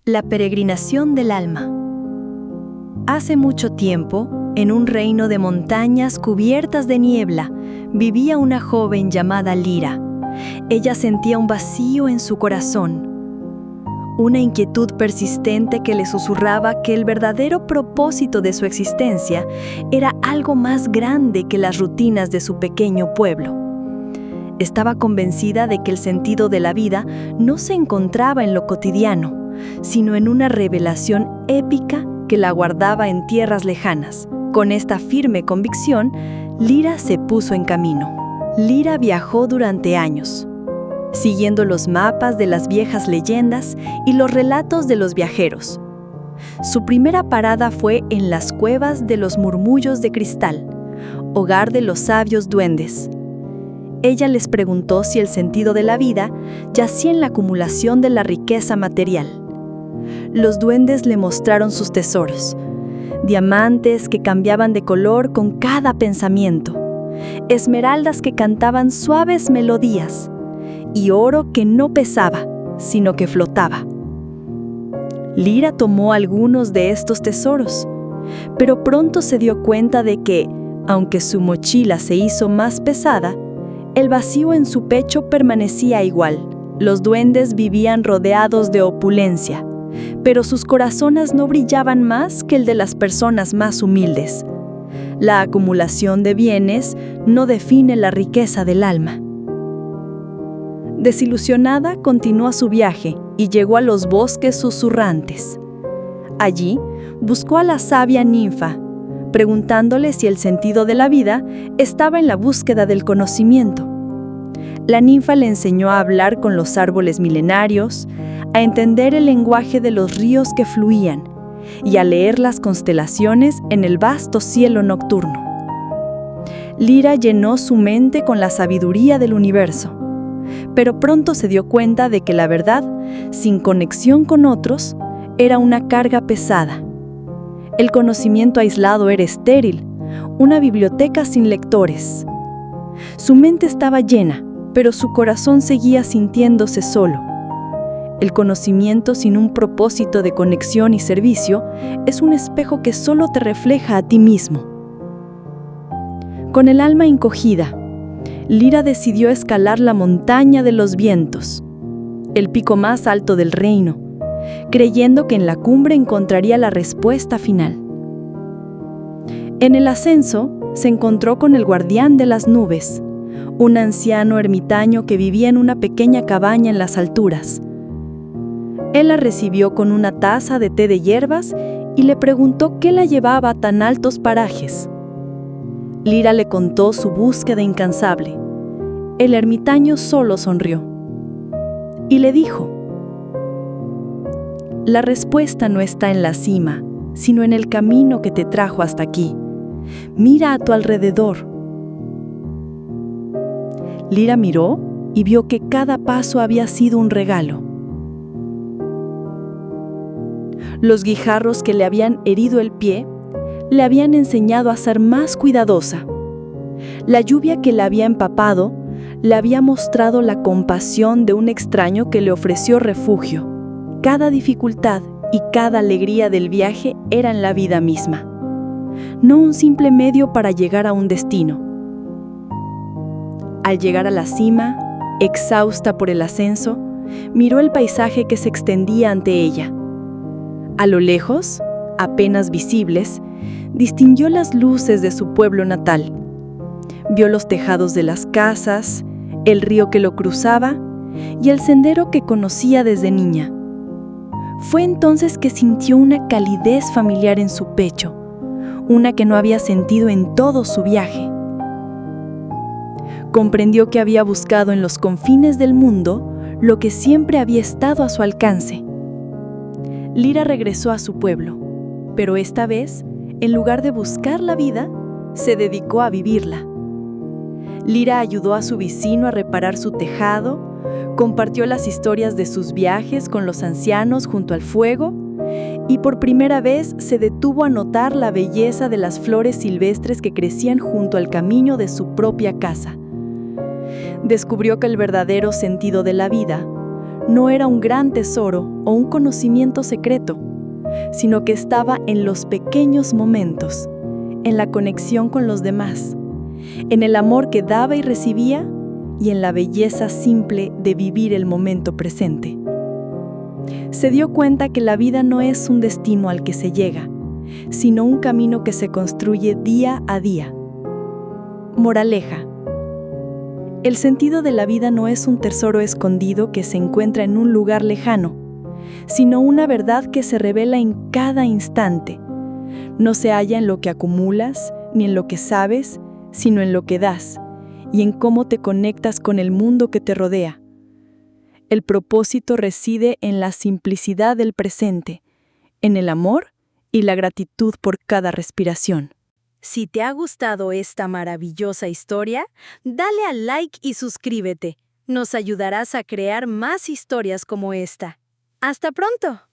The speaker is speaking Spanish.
La peregrinación del alma. Hace mucho tiempo, en un reino de montañas cubiertas de niebla, vivía una joven llamada Lira. Ella sentía un vacío en su corazón, una inquietud persistente que le susurraba que el verdadero propósito de su existencia era algo más grande que las rutinas de su pequeño pueblo. Estaba convencida de que el sentido de la vida no se encontraba en lo cotidiano, sino en una revelación épica que la guardaba en tierras lejanas. Con esta firme convicción, Lira se puso en camino. Lira viajó durante años, siguiendo los mapas de las viejas leyendas y los relatos de los viajeros. Su primera parada fue en las cuevas de los murmullos de cristal, hogar de los sabios duendes. Ella les preguntó si el sentido de la vida yacía en la acumulación de la riqueza material. Los duendes le mostraron sus tesoros, diamantes que cambiaban de color con cada pensamiento, esmeraldas que cantaban suaves melodías y oro que no pesaba, sino que flotaba. Lira tomó algunos de estos tesoros, pero pronto se dio cuenta de que, aunque su mochila se hizo más pesada, el vacío en su pecho permanecía igual. Los duendes vivían rodeados de opulencia, pero sus corazones no brillaban más que el de las personas más humildes. La acumulación de bienes no define la riqueza del alma. Desilusionada, continuó su viaje y llegó a los bosques susurrantes. Allí, buscó a la sabia ninfa, preguntándole si el sentido de la vida estaba en la búsqueda del conocimiento. La ninfa le enseñó a hablar con los árboles milenarios, a entender el lenguaje de los ríos que fluían y a leer las constelaciones en el vasto cielo nocturno. Lira llenó su mente con la sabiduría del universo, pero pronto se dio cuenta de que la verdad, sin conexión con otros, era una carga pesada. El conocimiento aislado era estéril, una biblioteca sin lectores. Su mente estaba llena, pero su corazón seguía sintiéndose solo. El conocimiento sin un propósito de conexión y servicio es un espejo que solo te refleja a ti mismo. Con el alma encogida, Lira decidió escalar la montaña de los vientos, el pico más alto del reino, creyendo que en la cumbre encontraría la respuesta final. En el ascenso, se encontró con el guardián de las nubes, un anciano ermitaño que vivía en una pequeña cabaña en las alturas. Él la recibió con una taza de té de hierbas y le preguntó qué la llevaba a tan altos parajes. Lira le contó su búsqueda incansable. El ermitaño solo sonrió y le dijo: «La respuesta no está en la cima, sino en el camino que te trajo hasta aquí. Mira a tu alrededor». Lira miró y vio que cada paso había sido un regalo. Los guijarros que le habían herido el pie le habían enseñado a ser más cuidadosa. La lluvia que la había empapado le había mostrado la compasión de un extraño que le ofreció refugio. Cada dificultad y cada alegría del viaje eran la vida misma, no un simple medio para llegar a un destino. Al llegar a la cima, exhausta por el ascenso, miró el paisaje que se extendía ante ella. A lo lejos, apenas visibles, distinguió las luces de su pueblo natal. Vio los tejados de las casas, el río que lo cruzaba y el sendero que conocía desde niña. Fue entonces que sintió una calidez familiar en su pecho, una que no había sentido en todo su viaje. Comprendió que había buscado en los confines del mundo lo que siempre había estado a su alcance. Lira regresó a su pueblo, pero esta vez, en lugar de buscar la vida, se dedicó a vivirla. Lira ayudó a su vecino a reparar su tejado, compartió las historias de sus viajes con los ancianos junto al fuego y por primera vez se detuvo a notar la belleza de las flores silvestres que crecían junto al camino de su propia casa. Descubrió que el verdadero sentido de la vida no era un gran tesoro o un conocimiento secreto, sino que estaba en los pequeños momentos, en la conexión con los demás, en el amor que daba y recibía y en la belleza simple de vivir el momento presente. Se dio cuenta que la vida no es un destino al que se llega, sino un camino que se construye día a día. Moraleja: el sentido de la vida no es un tesoro escondido que se encuentra en un lugar lejano, sino una verdad que se revela en cada instante. No se halla en lo que acumulas, ni en lo que sabes, sino en lo que das, y en cómo te conectas con el mundo que te rodea. El propósito reside en la simplicidad del presente, en el amor y la gratitud por cada respiración. Si te ha gustado esta maravillosa historia, dale al like y suscríbete. Nos ayudarás a crear más historias como esta. ¡Hasta pronto!